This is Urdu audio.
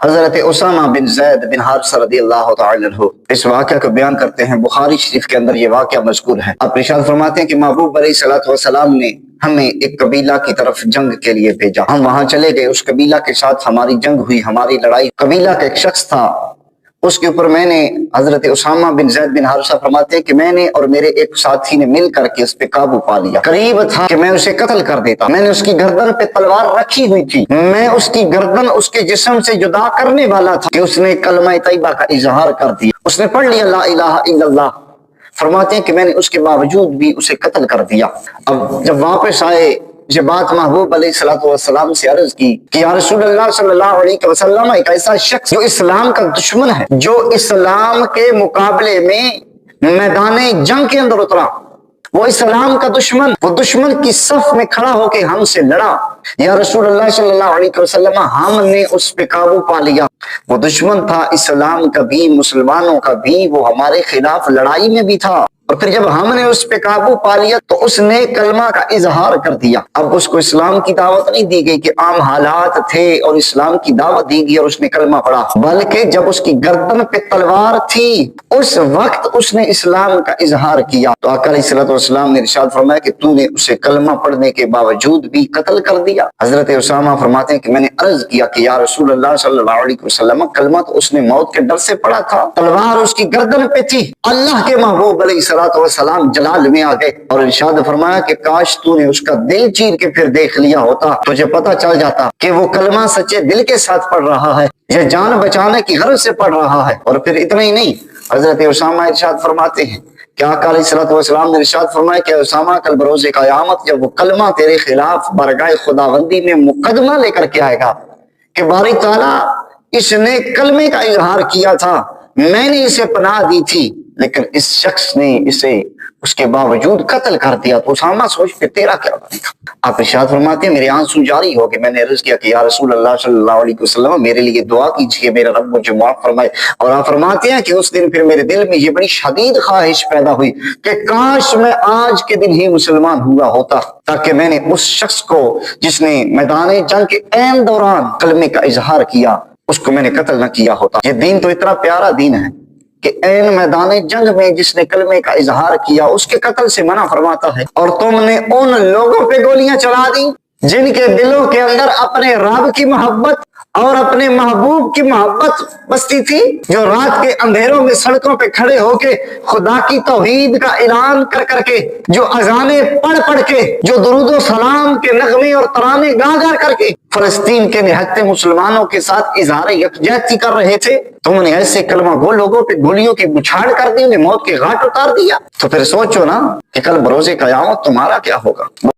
حضرت اسامہ بن زید بن حارثہ رضی اللہ تعالی عنہ اس واقعہ کو بیان کرتے ہیں، بخاری شریف کے اندر یہ واقعہ مذکور ہے۔ آپ ارشاد فرماتے ہیں کہ محبوب علیہ الصلوۃ والسلام نے ہمیں ایک قبیلہ کی طرف جنگ کے لیے بھیجا، ہم وہاں چلے گئے، اس قبیلہ کے ساتھ ہماری جنگ ہوئی، ہماری لڑائی۔ قبیلہ کا ایک شخص تھا، اس کے اوپر میں نے، حضرت اسامہ بن زید بن حارثہ فرماتے ہیں کہ میں نے اور میرے ایک ساتھی نے مل کر کے اس پہ قابو پا لیا۔ قریب تھا کہ میں اسے قتل کر دیتا، میں نے اس کی گردن پہ تلوار رکھی ہوئی تھی، میں اس کی گردن اس کے جسم سے جدا کرنے والا تھا کہ اس نے کلمہ طیبہ کا اظہار کر دیا، اس نے پڑھ لیا لا الہ الا اللہ۔ فرماتے ہیں کہ میں نے اس کے باوجود بھی اسے قتل کر دیا۔ اب جب واپس آئے، یہ بات محبوب علیہ الصلوۃ والسلام سے عرض کی کہ یا رسول اللہ صلی اللہ علیہ وسلم، ایک ایسا شخص جو اسلام کا دشمن ہے، جو اسلام کے مقابلے میں میدان جنگ کے اندر اترا، وہ اسلام کا دشمن، وہ دشمن کی صف میں کھڑا ہو کے ہم سے لڑا، یا رسول اللہ صلی اللہ علیہ وسلم ہم نے اس پہ قابو پا لیا۔ وہ دشمن تھا اسلام کا بھی، مسلمانوں کا بھی، وہ ہمارے خلاف لڑائی میں بھی تھا، اور پھر جب ہم نے اس پہ قابو پا لیا تو اس نے کلمہ کا اظہار کر دیا۔ اب اس کو اسلام کی دعوت نہیں دی گئی کہ عام حالات تھے اور اسلام کی دعوت دی گئی اور اس نے کلمہ پڑھا، بلکہ جب اس کی گردن پہ تلوار تھی اس وقت اس نے اسلام کا اظہار کیا۔ تو آقا علیہ الصلوۃ والسلام نے ارشاد فرمایا کہ تو نے اسے کلمہ پڑھنے کے باوجود بھی قتل کر دیا۔ حضرت اسامہ فرماتے ہیں کہ میں نے عرض کیا کہ یا رسول اللہ صلی اللہ علیہ وسلم، کلمہ تو اس نے موت کے ڈر سے پڑھا تھا، تلوار اس کی گردن پہ تھی۔ اللہ کے محبوب علیہ الصلوۃ والسلام جلال میں آ گئے اور ارشاد فرمایا کہ کاش تو نے اس کا دل چیر کے پھر دیکھ لیا ہوتا، تجھے پتہ چل جاتا کہ وہ کلمہ سچے دل کے ساتھ پڑھ رہا ہے، یہ جان بچانے کی غرض سے پڑھ رہا ہے۔ اور پھر اتنا ہی نہیں، حضرت اسامہ ارشاد فرماتے ہیں کہ آقا علیہ الصلوۃ والسلام نے ارشاد فرمایا کہ اسامہ کل بروز قیامت جب وہ کلمہ تیرے خلاف بارگاہ خداوندی میں مقدمہ لے کر کے آئے گا کہ باری تعالیٰ اس نے کلمے کا اظہار کیا تھا، میں نے اسے پناہ دی تھی، لیکن اس شخص نے اسے اس کے باوجود قتل کر دیا، تو اسامہ سوچ پہ تیرا کیا بنے گا۔ آپ ارشاد فرماتے ہیں میرے آنسو جاری ہو گئے، میں نے عرض کیا کہ یا رسول اللہ صلی اللہ علیہ وسلم میرے لیے دعا کیجیے، میرا رب مجھے معاف فرمائے۔ اور آپ فرماتے ہیں کہ اس دن پھر میرے دل میں یہ بڑی شدید خواہش پیدا ہوئی کہ کاش میں آج کے دن ہی مسلمان ہوا ہوتا، تاکہ میں نے اس شخص کو جس نے میدان جنگ کے عین دوران کلمے کا اظہار کیا اس کو میں نے قتل نہ کیا ہوتا۔ یہ دین تو اتنا پیارا دین ہے کہ عین میدان جنگ میں جس نے کلمے کا اظہار کیا اس کے قتل سے منع فرماتا ہے، اور تم نے ان لوگوں پہ گولیاں چلا دی جن کے دلوں کے اندر اپنے رب کی محبت اور اپنے محبوب کی محبت بستی تھی، جو رات کے اندھیروں میں سڑکوں پہ کھڑے ہو کے خدا کی توحید کا اعلان کر کر کے، جو اذانیں پڑھ پڑھ کے، جو درود و سلام کے نغمے اور ترانے گا گا کر کے فلسطین کے نہتے مسلمانوں کے ساتھ اظہار یکجہتی کر رہے تھے، تم نے ایسے کلمہ گو لوگوں پہ گولیوں کی بچھاڑ کر دی، انہیں موت کے گھاٹ اتار دیا۔ تو پھر سوچو نا کہ کل بروز قیامت تمہارا کیا ہوگا۔